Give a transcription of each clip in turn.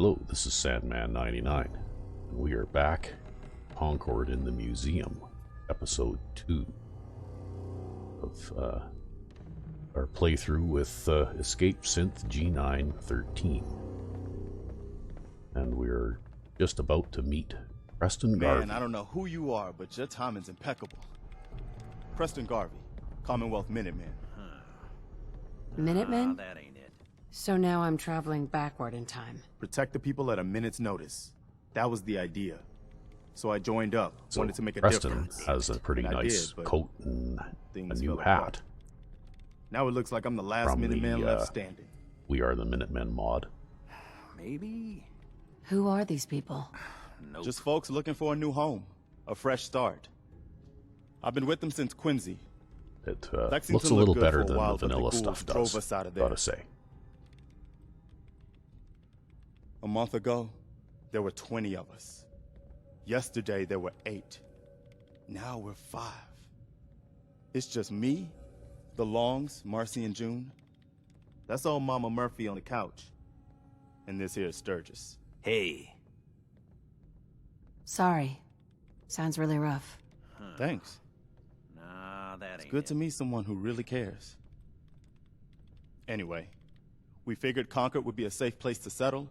Hello, this is Sandman 99, and we are back, Concord in the Museum, episode 2 of our playthrough with Escape Synth G913. And we're just about to meet Preston Garvey. Man, I don't know who you are, but your timing's impeccable. Preston Garvey, Commonwealth Minutemen. Minutemen? That ain't it. So now I'm traveling backward in time. Protect the people at a minute's notice. That was the idea. So I joined up, So wanted to make a Preston difference. has a pretty And I nice did, but coat and a things new fell hat apart. Now it looks like I'm the last from Minuteman the left standing. We Are the Minutemen mod. Maybe? Who are these people? Nope. Just folks looking for a new home, a fresh start. I've been with them since Quincy. It That seemed looks to a look little good better for a than while, the but the vanilla ghouls stuff drove does, us out of there. gotta say. A month ago, there were 20 of us. Yesterday, there were 8. Now we're 5. It's just me, the Longs, Marcy and June. That's old Mama Murphy on the couch. And this here is Sturgis. Hey. Sorry. Sounds really rough. Thanks. Nah, that It's ain't good it. to meet someone who really cares. Anyway, we figured Concord would be a safe place to settle.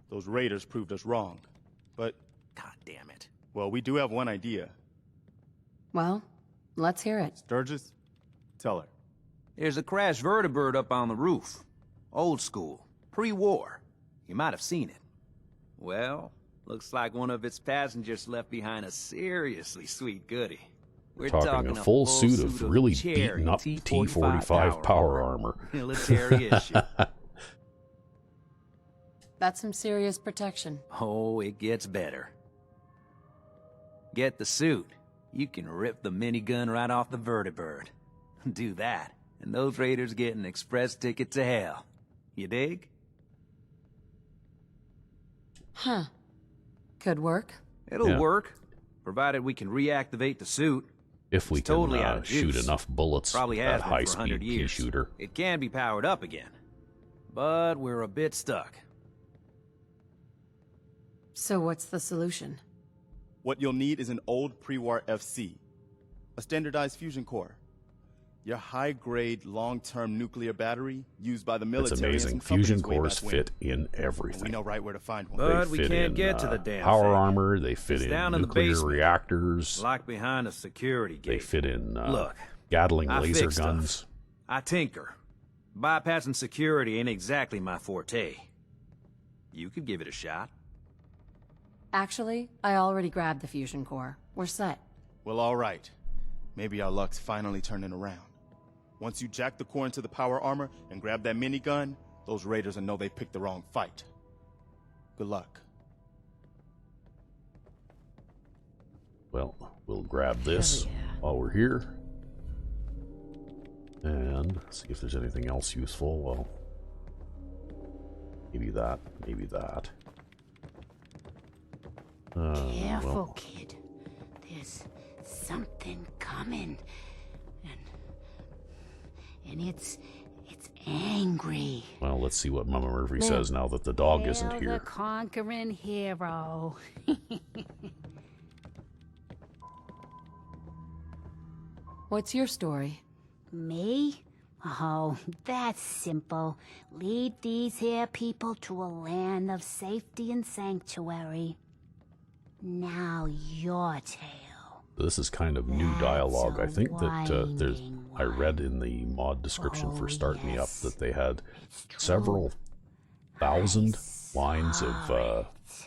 Those raiders proved us wrong. But, God damn it. well, we do have one idea. Well, let's hear it. Sturgis, tell her. There's a crashed vertibird up on the roof. Old school. Pre-war. You might have seen it. Well, looks like one of its passengers left behind a seriously sweet goodie. We're Talking a full suit of really cherry beaten up T-45 power armor. Military issue. That's some serious protection. Oh, it gets better. Get the suit. You can rip the minigun right off the vertibird. Do that, and those raiders get an express ticket to hell. You dig? Huh. Could work. It'll Yeah. work, provided we can reactivate the suit. If we It's can totally out of shoot juice. enough bullets Probably with has that been for 100 high-speed pea years. shooter. It can be powered up again, but we're a bit stuck. So what's the solution? What you'll need is an old pre-war FC, a standardized fusion core. Your high-grade, long-term nuclear battery used by the It's military. and amazing. some Fusion companies way cores back when. fit in We everything. know right where to find one. But They we fit can't in, get to the damn power thing. armor. They fit It's in down in the nuclear basement. reactors. Locked behind a security gate. They fit in Look, Gatling I laser fix stuff. guns. I tinker. Bypassing security ain't exactly my forte. You could give it a shot. Actually, I already grabbed the fusion core. We're set. Well, all right. Maybe our luck's finally turning around. Once you jack the core into the power armor and grab that minigun, those raiders will know they picked the wrong fight. Good luck. Well, we'll grab this Hell yeah. while we're here. And see if there's anything else useful. Well, maybe that, maybe that. Careful, well, kid. There's something coming. And it's angry. well, let's see what Mama Murphy says now that the dog isn't Hail here. the conquering hero. What's your story? Me? Oh, that's simple. Lead these here people to a land of safety and sanctuary. Now your tale. This is kind of new That's dialogue. a I think that there's. winding I read in the mod description for Start Me Up that they had several thousand lines of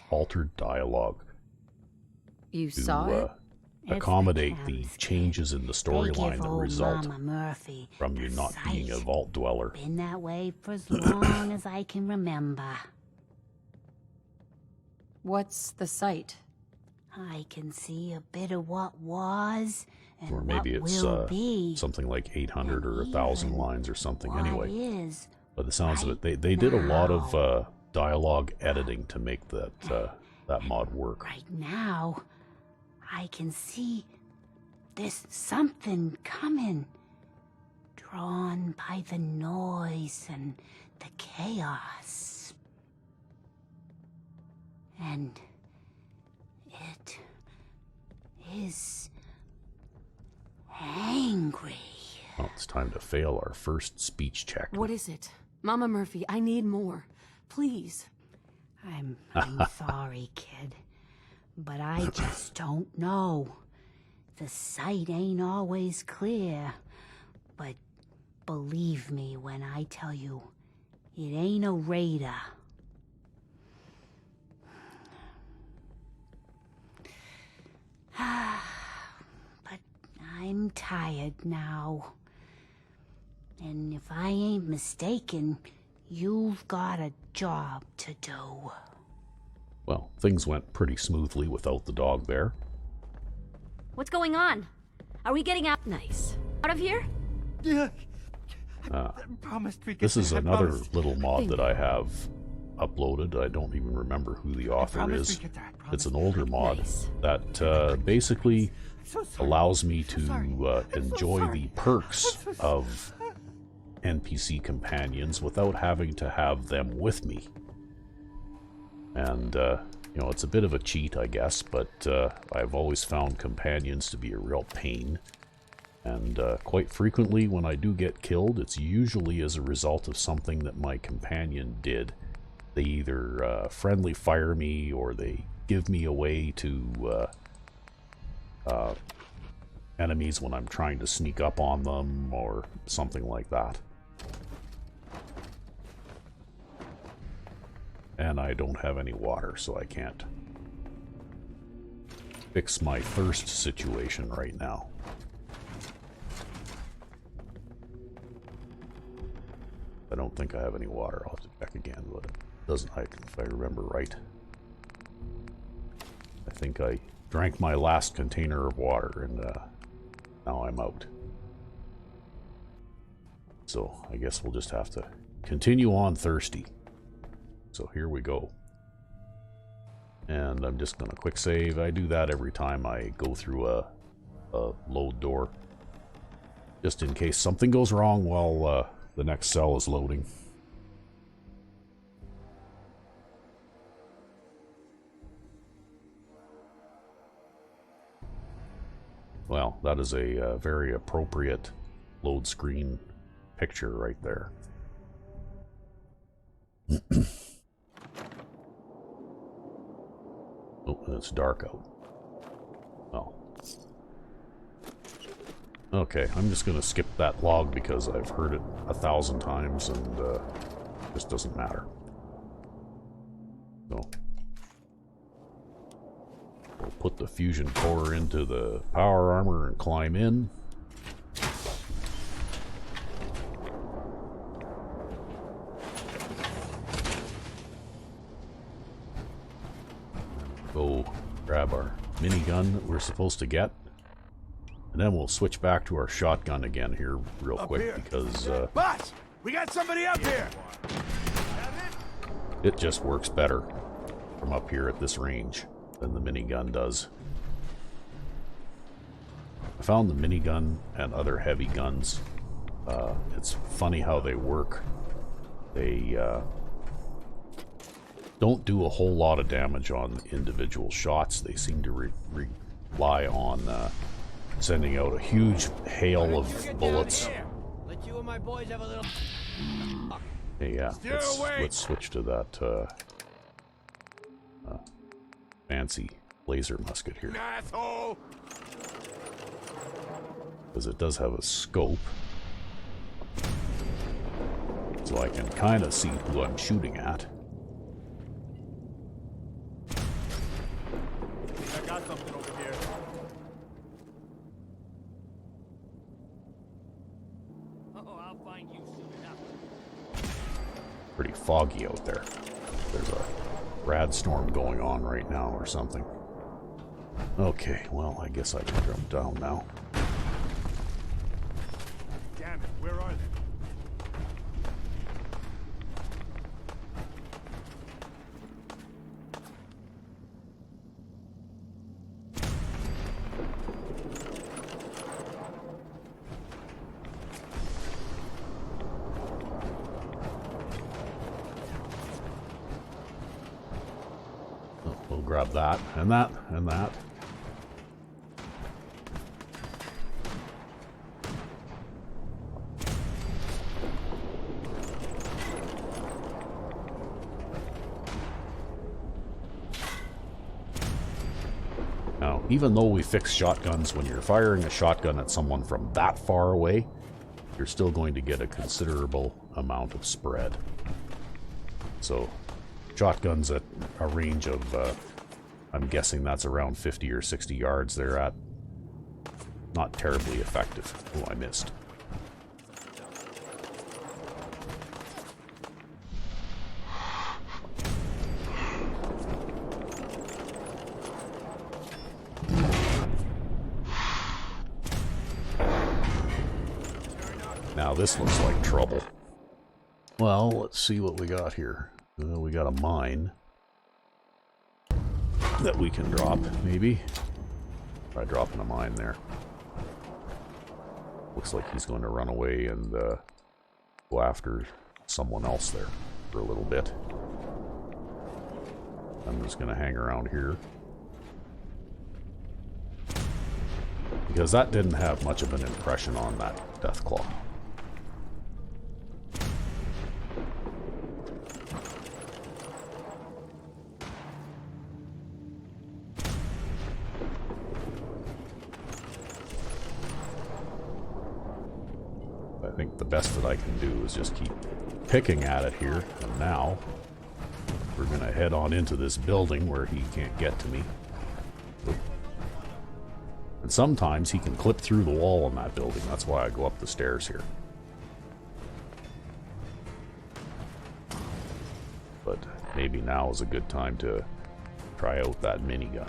altered dialogue You to saw it? It's accommodate the the Thames changes in the storyline that old result Mama Murphy from you the not being a sight. vault dweller. Been that way for as long as I can remember. What's the site? I can see a bit of what was and Or maybe what it's will be. something like 800 or 1,000 lines or something What anyway. is By the sounds of right it, they did a lot of now. dialogue editing to make that mod work. right now. I can see there's something coming. Drawn by the noise and the chaos. And it is angry. Well, it's time to fail our first speech check. What is it? Mama Murphy, I need more. Please. I'm sorry, kid. But I just don't know. The sight ain't always clear. But believe me when I tell you, it ain't a raider. But I'm tired now. And if I ain't mistaken, you've got a job to do. Well, things went pretty smoothly without the dog there. What's going on? Are we getting out? Nice. Out of here? Yeah. I promised we could. This is I another promised. little mod that I have uploaded. I don't even remember who the author promise is. we get there, I promise. It's an older mod Nice. that basically So sorry. allows me So sorry. to I'm so enjoy sorry. the perks of NPC companions without having to have them with me. And, you know, it's a bit of a cheat, I guess, but I've always found companions to be a real pain. And quite frequently when I do get killed, it's usually as a result of something that my companion did. They either friendly fire me or they give me away to enemies when I'm trying to sneak up on them or something like that. And I don't have any water, so I can't fix my thirst situation right now. I don't think I have any water. I'll have to check again, but it doesn't, if I remember right. I think I drank my last container of water, and now I'm out. So I guess we'll just have to continue on thirsty. So here we go. And I'm just gonna quick save. I do that every time I go through a load door, just in case something goes wrong while the next cell is loading. Well, that is a very appropriate load screen picture right there. Oh, it's dark out. Well. Okay, I'm just gonna skip that log because I've heard it 1,000 times and it just doesn't matter. So we'll put the fusion core into the power armor and climb in. Go grab our minigun that we're supposed to get. And then we'll switch back to our shotgun again here real Up quick here. because Boss, we got somebody up here. it just works better from up here at this range than the minigun does. I found the minigun and other heavy guns. It's funny how they work. They don't do a whole lot of damage on individual shots. They seem to rely on sending out a huge hail of bullets. Let you and my boys have a little. Hey, yeah, let's switch to that fancy laser musket here. Asshole. Because it does have a scope. So I can kind of see who I'm shooting at. I got something over here. Oh, I'll find you soon enough. Pretty foggy out there. There's a rad storm going on right now or something. Okay, well, I guess I can jump down now. Damn it, where are they? grab that, and that, and that. Now, even though we fix shotguns, when you're firing a shotgun at someone from that far away, you're still going to get a considerable amount of spread. So, shotguns at a range of, I'm guessing that's around 50 or 60 yards they're at. Not terribly effective. Oh, I missed. Now this looks like trouble. Well, let's see what we got here. We got a mine that we can drop, maybe. Try dropping a mine there. Looks like he's going to run away and go after someone else there for a little bit. I'm just going to hang around here. Because that didn't have much of an impression on that Deathclaw. I think the best that I can do is just keep picking at it here. And now we're going to head on into this building where he can't get to me. And sometimes he can clip through the wall in that building. That's why I go up the stairs here. But maybe now is a good time to try out that minigun.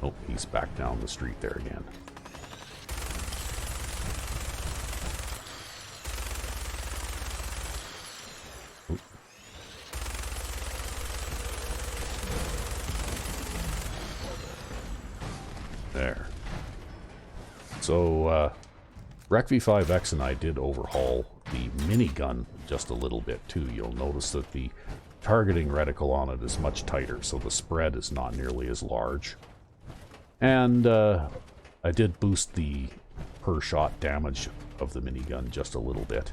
Oh, he's back down the street there again. Oop. There. So, Rec V5X and I did overhaul the minigun just a little bit too. You'll notice that the targeting reticle on it is much tighter, so the spread is not nearly as large. And I did boost the per shot damage of the minigun just a little bit.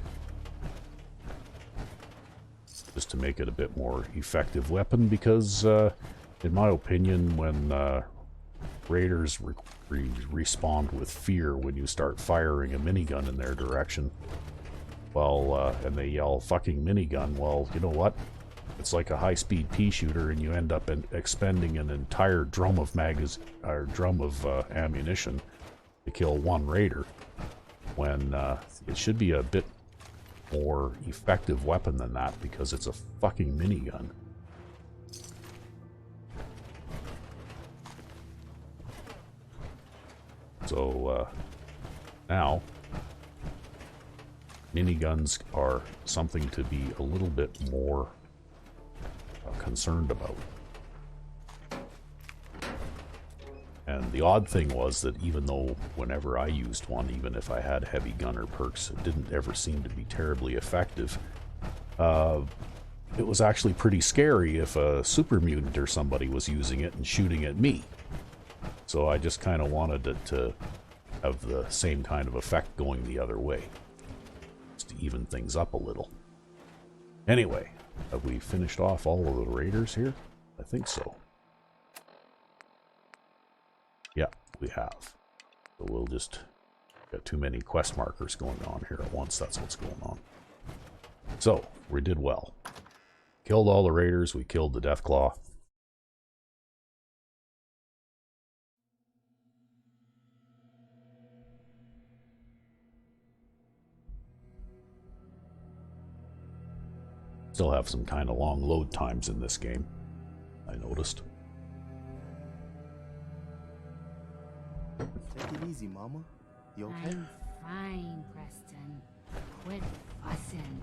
Just to make it a bit more effective weapon, because in my opinion, when raiders respond with fear when you start firing a minigun in their direction, well, and they yell fucking minigun, well, you know what? It's like a high-speed pea shooter, and you end up expending an entire drum of ammunition to kill one raider, when it should be a bit more effective weapon than that, because it's a fucking minigun. So now miniguns are something to be a little bit more concerned about. And the odd thing was that even though whenever I used one, even if I had heavy gunner perks, it didn't ever seem to be terribly effective. It was actually pretty scary if a super mutant or somebody was using it and shooting at me. So I just kind of wanted it to have the same kind of effect going the other way, just to even things up a little. Anyway, have we finished off all of the raiders here? I think so. Yeah, we have. So we'll just got too many quest markers going on here at once. That's what's going on. So, we did well. Killed all the raiders. We killed the Deathclaw. Still have some kind of long load times in this game, I noticed. Take it easy, Mama. You okay? I'm fine, Preston. Quit fussing.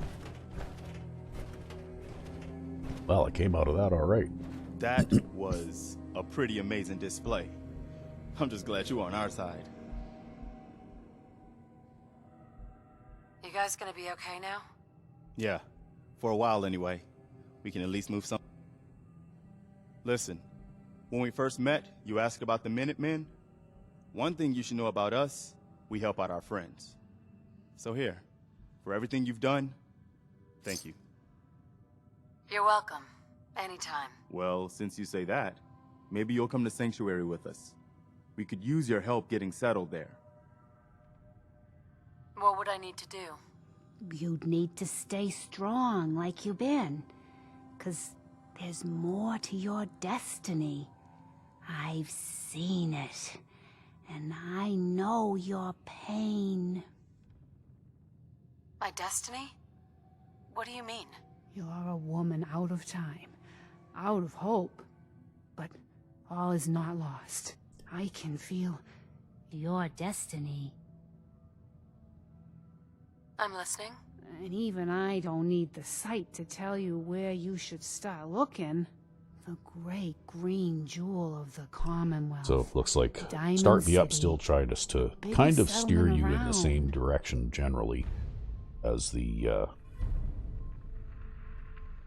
Well, it came out of that all right. That was a pretty amazing display. I'm just glad you were on our side. You guys gonna be okay now? Yeah, for a while anyway. We can at least move some. Listen, when we first met, you asked about the Minutemen. One thing you should know about us, we help out our friends. So here, for everything you've done, thank you. You're welcome. Anytime. Well, since you say that, maybe you'll come to Sanctuary with us. We could use your help getting settled there. What would I need to do? You'd need to stay strong like you've been. 'Cause there's more to your destiny. I've seen it. And I know your pain. My destiny? What do you mean? You're a woman out of time, out of hope. But all is not lost. I can feel your destiny. I'm listening. And even I don't need the sight to tell you where you should start looking. The great green jewel of the Commonwealth. So it looks like Diamond Start Me Up City. still tried us to Biggest kind of steer settlement you in the around. same direction generally as the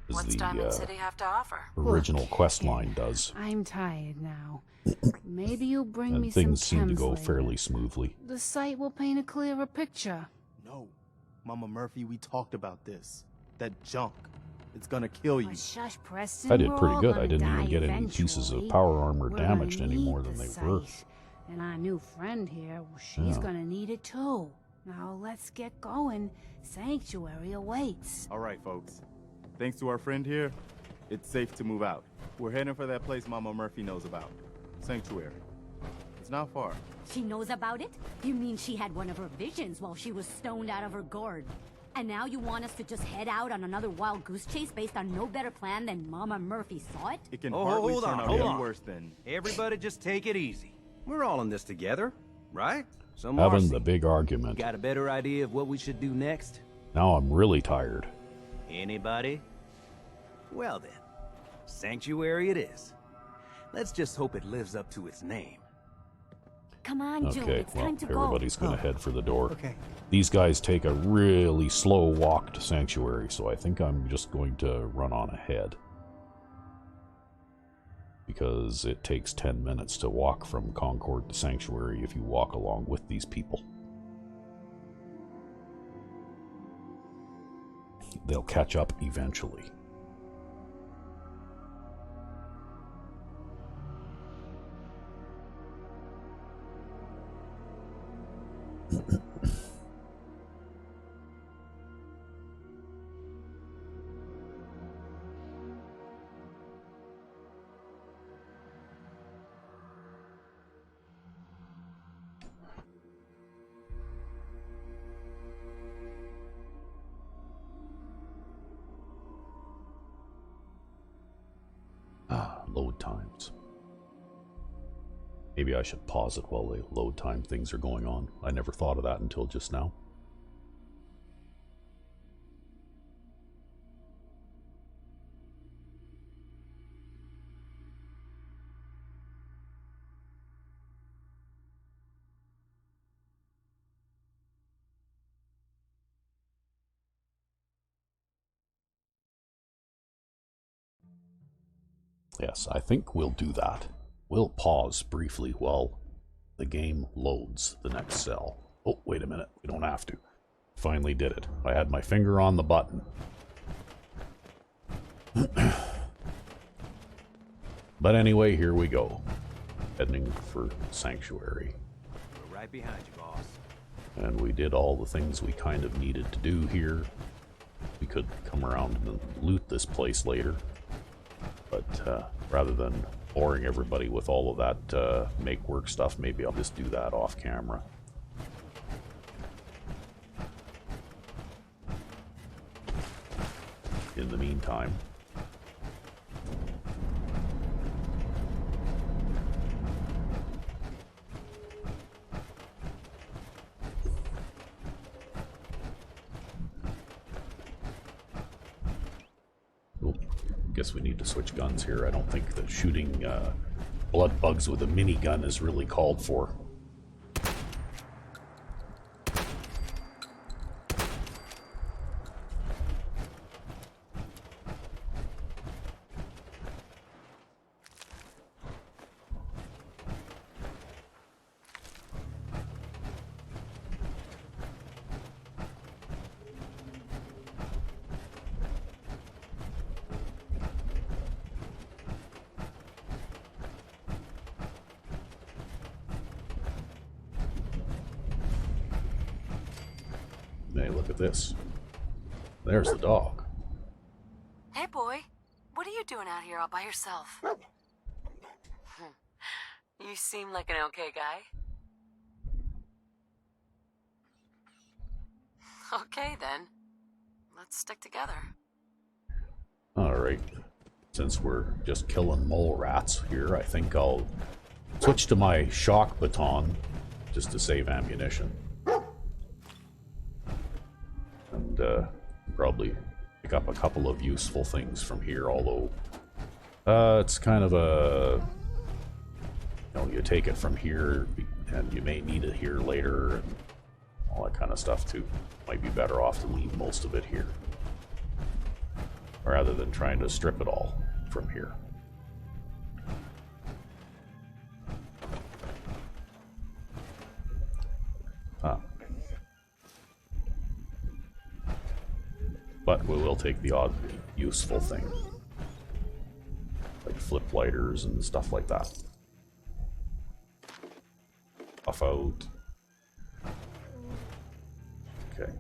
What's Diamond City have to offer? original quest line does. I'm tired now. Maybe you'll bring me And some things seem to chems go later. fairly smoothly. The sight will paint a clearer picture. No, Mama Murphy, we talked about this. That junk. It's gonna kill you. But shush, Preston. I did we're pretty all good. I gonna didn't even die get any pieces of eventually. power armor We're damaged gonna any need more than the they were. sight. And our new friend here, well, she's Yeah. gonna need it too. Now let's get going. Sanctuary awaits. All right, folks. Thanks to our friend here, it's safe to move out. We're heading for that place Mama Murphy knows about. Sanctuary. It's not far. She knows about it? You mean she had one of her visions while she was stoned out of her gourd? And now you want us to just head out on another wild goose chase based on no better plan than Mama Murphy saw it? It can Oh, hardly hold turn on, out hold any on. worse than... Everybody just take it easy. We're all in this together, right? So Having Marcy, the big argument. got a better idea of what we should do next? Now I'm really tired. Anybody? Well then, Sanctuary it is. Let's just hope it lives up to its name. Come on, Jude, Okay, it's well, time to go. everybody's going to head for the door. Okay. These guys take a really slow walk to Sanctuary, so I think I'm just going to run on ahead. Because it takes 10 minutes to walk from Concord to Sanctuary if you walk along with these people. They'll catch up eventually. Load times. Maybe I should pause it while the load time things are going on. I never thought of that until just now. Yes, I think we'll do that. We'll pause briefly while the game loads the next cell. Oh, wait a minute. We don't have to. Finally did it. I had my finger on the button. But anyway, here we go. Heading for Sanctuary. We're right behind you, boss. And we did all the things we kind of needed to do here. We could come around and loot this place later. But rather than boring everybody with all of that make work stuff, maybe I'll just do that off camera. In the meantime, guess we need to switch guns here. I don't think that shooting blood bugs with a minigun is really called for. Hey, look at this. There's the dog. Hey, boy. What are you doing out here all by yourself? You seem like an okay guy. Okay, then. Let's stick together. Alright. Since we're just killing mole rats here, I think I'll switch to my shock baton just to save ammunition. And probably pick up a couple of useful things from here, although it's kind of a... You know, you take it from here and you may need it here later and all that kind of stuff too. Might be better off to leave most of it here, rather than trying to strip it all from here. But we will take the odd useful thing, like flip lighters and stuff like that. Puff out. Okay.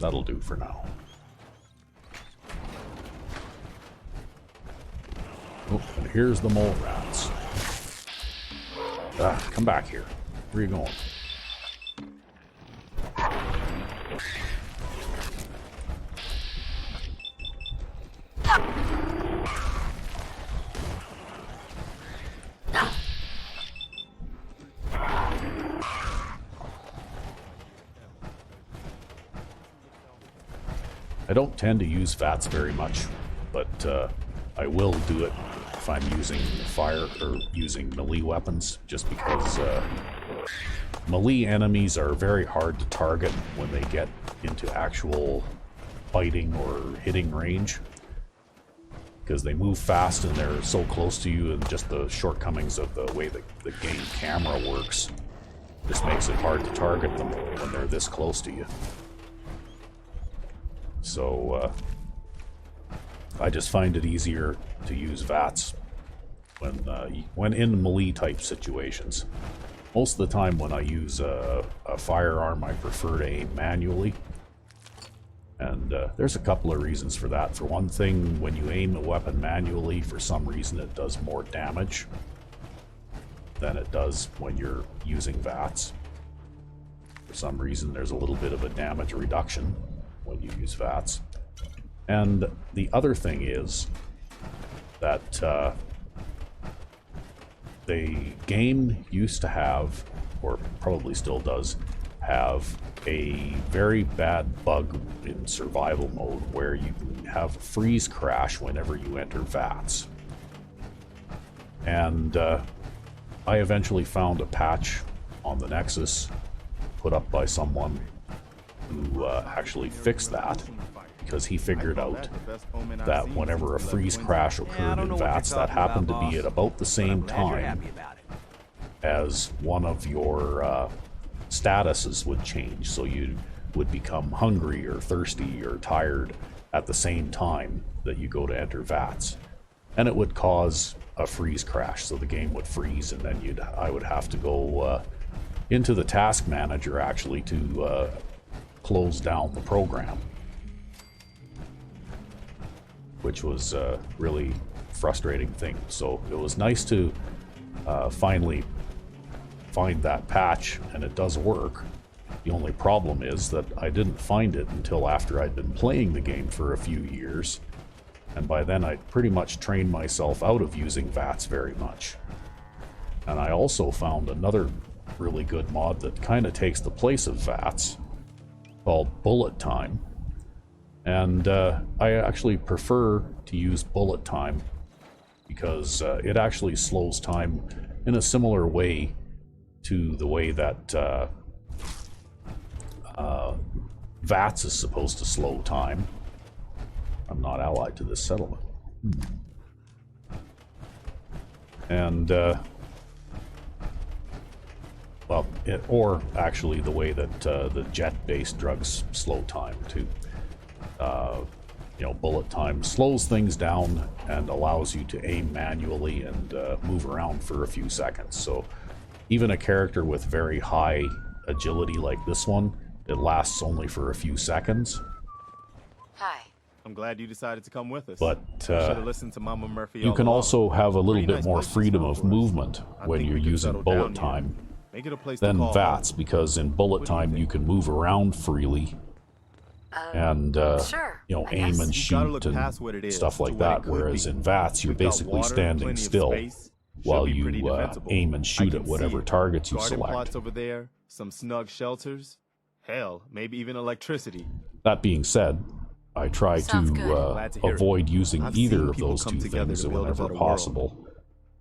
That'll do for now. Oh, and here's the mole rats. Ah, come back here. Where are you going? I don't tend to use VATS very much, but I will do it if I'm using fire or using melee weapons, just because melee enemies are very hard to target when they get into actual fighting or hitting range, because they move fast and they're so close to you, and just the shortcomings of the way the game camera works just makes it hard to target them when they're this close to you. So I just find it easier to use VATS when in melee type situations. Most of the time when I use a firearm, I prefer to aim manually. And there's a couple of reasons for that. For one thing, when you aim a weapon manually, for some reason it does more damage than it does when you're using VATS. For some reason, there's a little bit of a damage reduction when you use VATS. And the other thing is that the game used to have, or probably still does, have a very bad bug in survival mode where you have a freeze crash whenever you enter VATS. And I eventually found a patch on the Nexus put up by someone who actually fixed that, because he figured out that whenever a freeze crash occurred in VATS, that happened to be at about the same time as one of your statuses would change. So you would become hungry or thirsty or tired at the same time that you go to enter VATS. And it would cause a freeze crash, so the game would freeze, and then I would have to go into the task manager actually to close down the program, which was a really frustrating thing. So it was nice to finally find that patch, and it does work. The only problem is that I didn't find it until after I'd been playing the game for a few years, and by then I'd pretty much trained myself out of using VATS very much. And I also found another really good mod that kind of takes the place of VATS, called Bullet Time. And I actually prefer to use Bullet Time because it actually slows time in a similar way to the way that VATS is supposed to slow time. I'm not allied to this settlement. And well, or actually the way that the jet-based drugs slow time too. You know, Bullet Time slows things down and allows you to aim manually and move around for a few seconds. So even a character with very high agility like this one, it lasts only for a few seconds. Hi. I'm glad you decided to come with us. But should have listened to Mama Murphy. you all can along. also have a little Pretty bit nice more place to freedom stop of for us. movement I when think you're we can using settle bullet down here. time Make it a place to than call VATS, home. because in bullet What do you time you think? can move around freely and Sure, you know, I aim guess. and You gotta shoot look and past what it is stuff to like what that, it could whereas be. in VATS you're We've got basically water, standing plenty of still space. Should while be you pretty defensible. aim and I shoot can at see whatever it. targets you Garden select. plots over there, some snug shelters, hell, maybe even electricity. That being said, I try Sounds to good. Glad to hear it. avoid using I've either seen of people those come two together things to build a whenever better world. possible,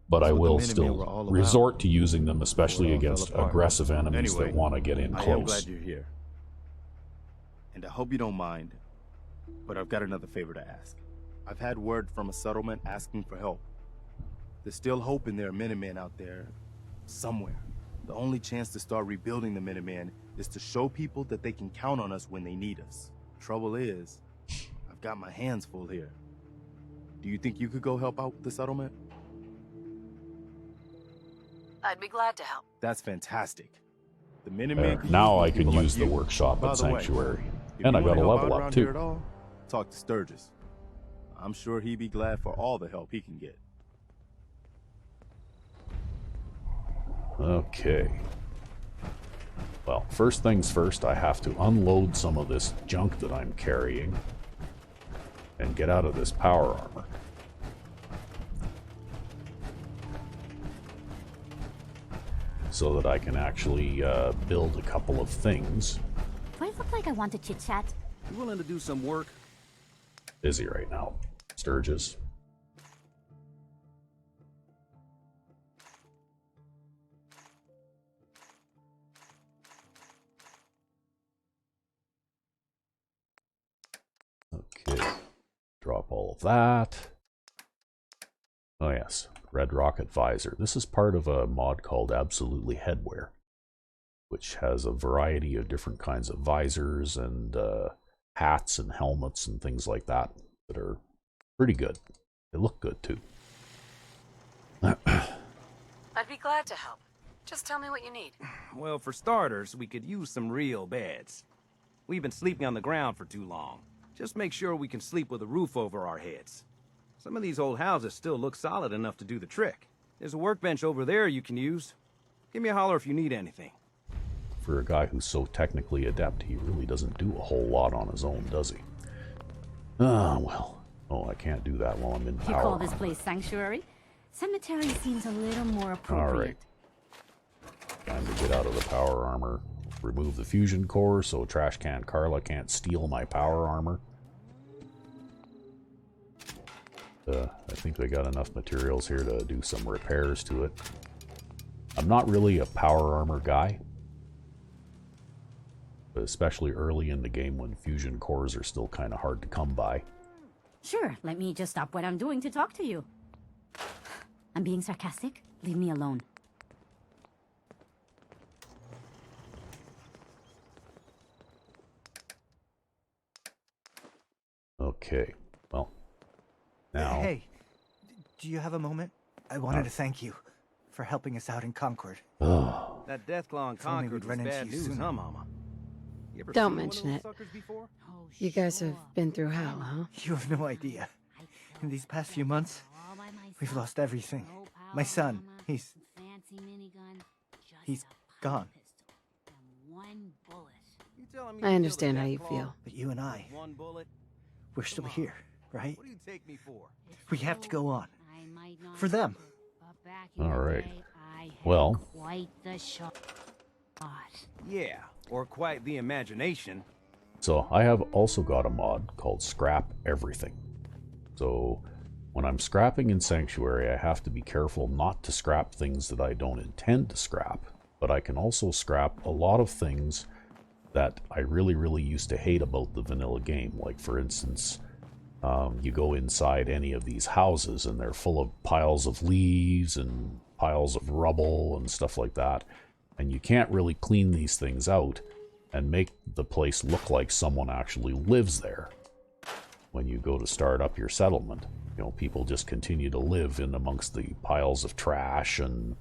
but I That's what will the Minutemen were all still about. resort to using them, especially Before it all against fell apart. aggressive enemies Anyway, that want to get in I am close. glad you're here. And I hope you don't mind, but I've got another favor to ask. I've had word from a settlement asking for help. There's still hope in there are Minutemen out there somewhere. The only chance to start rebuilding the Minutemen is to show people that they can count on us when they need us. Trouble is, I've got my hands full here. Do you think you could go help out the settlement? I'd be glad to help. That's fantastic. The Minutemen There. could Now use I can people like use the you. workshop By at the way, Sanctuary. if And I you got wanna a help level out up around too. here at all, talk to Sturgis. I'm sure he'd be glad for all the help he can get. Okay. Well, first things first, I have to unload some of this junk that I'm carrying and get out of this power armor. So that I can actually build a couple of things. Do I look like I want to chit-chat? You willing to do some work? Busy right now. Sturgis. Okay. Drop all of that. Oh yes, Red Rocket Visor. This is part of a mod called Absolutely Headwear, which has a variety of different kinds of visors and hats and helmets and things like that that are pretty good. They look good too. I'd be glad to help. Just tell me what you need. Well, for starters, we could use some real beds. We've been sleeping on the ground for too long. Just make sure we can sleep with a roof over our heads. Some of these old houses still look solid enough to do the trick. There's a workbench over there you can use. Give me a holler if you need anything. For a guy who's so technically adept, he really doesn't do a whole lot on his own, does he? Ah, well. Oh, I can't do that while I'm in You power call this armor. place sanctuary? Cemetery seems a little more appropriate. All right. Time to get out of the power armor. Remove the fusion core so Trash Can Carla can't steal my power armor. I think we got enough materials here to do some repairs to it. I'm not really a power armor guy, but especially early in the game when fusion cores are still kind of hard to come by. Sure, let me just stop what I'm doing to talk to you. I'm being sarcastic. Leave me alone. Okay, well, now... Hey, do you have a moment? I wanted to thank you for helping us out in Concord. That Deathclaw in If only Concord we'd was run into bad you news, sooner. huh, Mama? You ever Don't seen one of mention those it. suckers before? You guys have been through hell, huh? You have no idea. In these past few months, we've lost everything. My son, he's gone. You telling me I you understand killed how a you Deathclaw? feel. But you and I, One bullet? we're still here, right? What do you take me for? We have to go on. For them. All right. Well, Quite the shot. Yeah, or quite the imagination. so I have also got a mod called Scrap Everything. So when I'm scrapping in Sanctuary, I have to be careful not to scrap things that I don't intend to scrap, but I can also scrap a lot of things that I really used to hate about the vanilla game. Like, for instance, you go inside any of these houses and they're full of piles of leaves and piles of rubble and stuff like that, and you can't really clean these things out and make the place look like someone actually lives there. When you go to start up your settlement, you know, people just continue to live in amongst the piles of trash and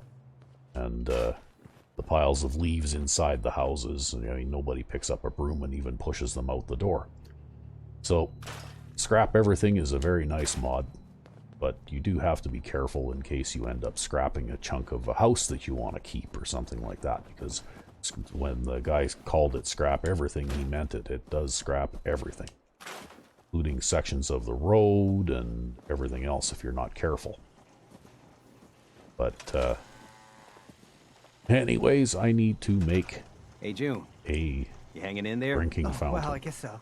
the piles of leaves inside the houses. I mean, nobody picks up a broom and even pushes them out the door. So, scrap everything is a very nice mod, but you do have to be careful in case you end up scrapping a chunk of a house that you want to keep or something like that, because when the guy called it scrap everything, he meant it. It does scrap everything, including sections of the road and everything else if you're not careful. But, anyways, I need to make Hey, June. You hanging in there? Drinking fountain. Well, I guess so.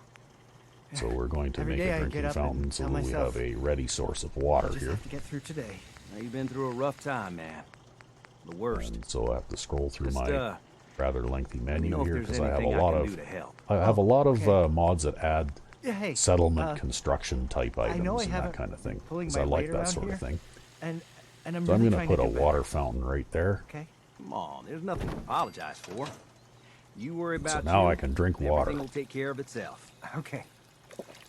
So we're going to Every make day a I drinking get up fountain and so tell that we myself, have a ready source of water Just here. have to get through today. Now, you've been through a rough time, man. The worst. And so I have to scroll through Just, my rather lengthy let me menu know if here there's because I have a anything I lot can of do to help. I have a lot of okay. mods that add Yeah, hey, settlement construction type I items know I and that haven't kind of thing. pulling 'Cause my I like weight that around sort here, of thing. and I'm So I'm really going to trying put to a do better. water fountain right there. Okay. Come on, there's nothing to apologize for. You worry about So now you, I can drink water. Everything will take care of itself. Okay.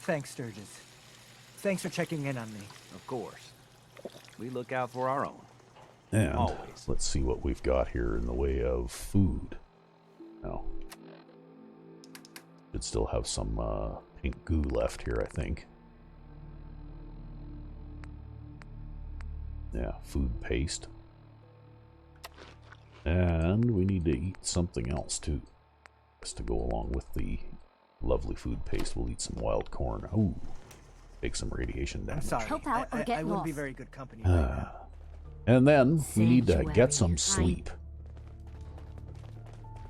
Thanks, Sturgis. Thanks for checking in on me. Of course. We look out for our own. And Always. let's see what we've got here in the way of food. Now, should still have some pink goo left here, I think. Yeah, food paste. And we need to eat something else too. Just to go along with the lovely food paste, we'll eat some wild corn. Ooh, take some radiation I'm damage. sorry. Help out or I get wouldn't be lost. very good company right now. And then we need to Sanctuary, get some right. sleep.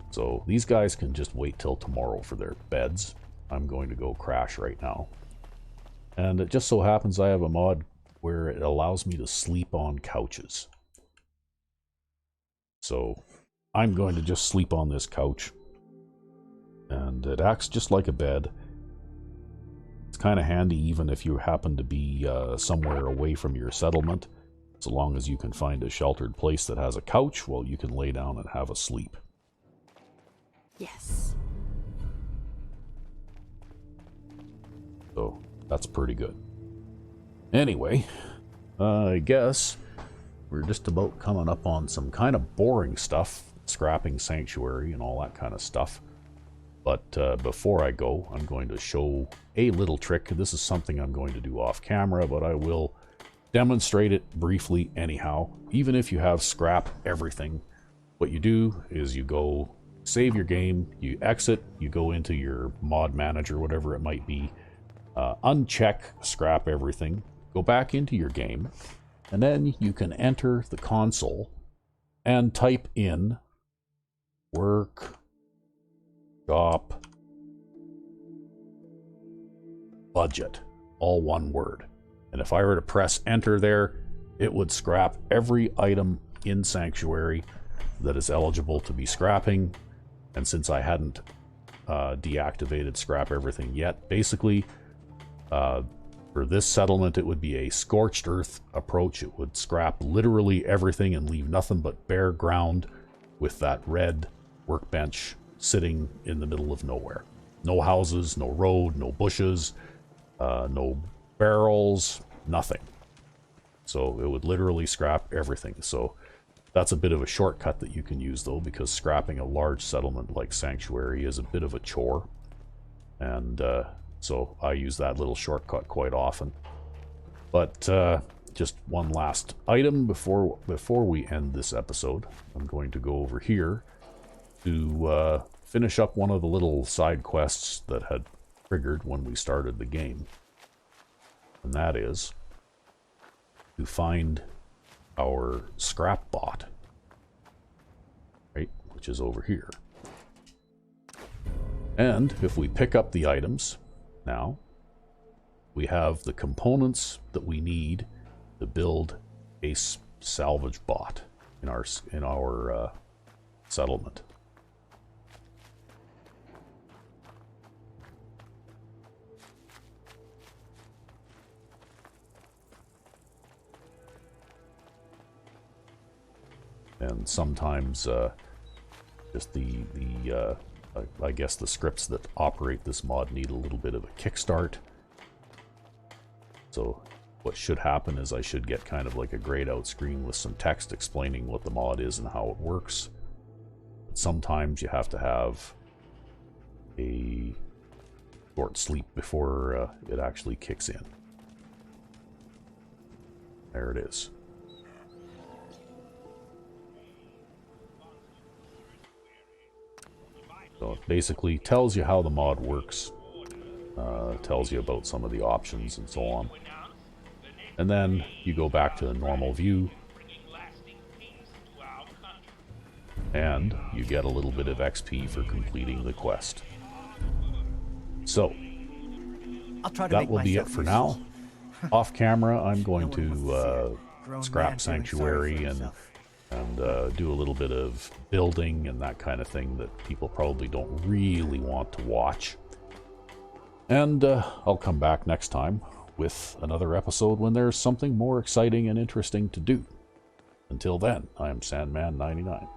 So these guys can just wait till tomorrow for their beds. I'm going to go crash right now. And it just so happens I have a mod where it allows me to sleep on couches. So I'm going to just sleep on this couch. And it acts just like a bed. It's kind of handy even if you happen to be somewhere away from your settlement. So long as you can find a sheltered place that has a couch, well, you can lay down and have a sleep. Yes. So that's pretty good. Anyway, I guess we're just about coming up on some kind of boring stuff, scrapping sanctuary and all that kind of stuff. But before I go, I'm going to show a little trick. This is something I'm going to do off camera, but I will demonstrate it briefly anyhow. Even if you have scrap everything, what you do is you go save your game, you exit, you go into your mod manager, whatever it might be, uncheck scrap everything, go back into your game, and then you can enter the console and type in workshop budget, all one word. And if I were to press enter there, it would scrap every item in Sanctuary that is eligible to be scrapping. And since I hadn't deactivated scrap everything yet, basically for this settlement it would be a scorched earth approach. It would scrap literally everything and leave nothing but bare ground with that red workbench sitting in the middle of nowhere. No houses, no road, no bushes, no barrels, nothing. So it would literally scrap everything. So that's a bit of a shortcut that you can use though, because scrapping a large settlement like Sanctuary is a bit of a chore. And so I use that little shortcut quite often. But just one last item before we end this episode. I'm going to go over here to finish up one of the little side quests that had triggered when we started the game. And that is to find our scrap bot, right, which is over here. And if we pick up the items now, we have the components that we need to build a salvage bot in our settlement. And sometimes just I guess the scripts that operate this mod need a little bit of a kickstart. So what should happen is I should get kind of like a grayed out screen with some text explaining what the mod is and how it works. Sometimes you have to have a short sleep before it actually kicks in. There it is. So it basically tells you how the mod works, tells you about some of the options and so on. And then you go back to the normal view, and you get a little bit of XP for completing the quest. So, I'll try to that make will be it myself for useful. now. Off camera, I'm going No one wants to to Grown man scrap feeling sorry for Sanctuary himself. and do a little bit of building and that kind of thing that people probably don't really want to watch. And I'll come back next time with another episode when there's something more exciting and interesting to do. Until then, I'm Sandman 99.